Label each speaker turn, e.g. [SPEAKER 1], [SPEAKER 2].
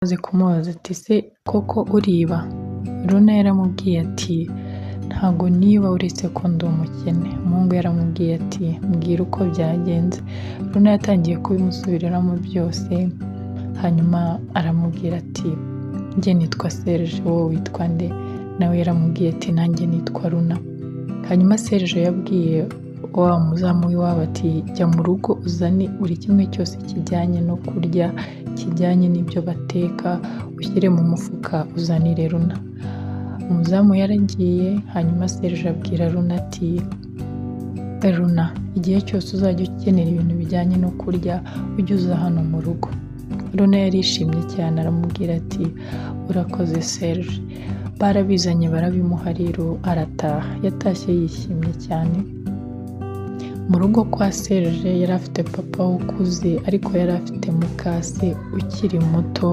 [SPEAKER 1] Amaze kumubaza ati ese koko uriba? Runa yaramubwiye ati ntago niba uretse ko ndi umukene. Umuhungu yaramubwiye ati mbwira uko byagenze. Runa yatangiye kubimusubiriramo byose, hanyuma aramubwira ati njye nitwa Serge, wowe witwa nde? Nawe yaramubwiye ati nanjye nitwa Runa. Hanyuma Serge yabwiye wa muzamu w'iwabo ati jya mu rugo uzane buri kimwe cyose kijyanye no kurya, kijyanye n'ibyo bateka, ushyire mu mufuka uzanire Runa. Umuzamu yaragiye, hanyuma Serge abwira Runa ati Runa, igihe cyose uzajya ukenera ibintu bijyanye no kurya ujye uza hano mu rugo. Runa yarishimye cyane aramubwira ati urakoze Serge. Barabizanye barabimuha rero arataha. Yatashye yishimye cyane. Mu rugo kwa Serge yari afite papa ukuze, ariko yari afite mukase ukiri muto.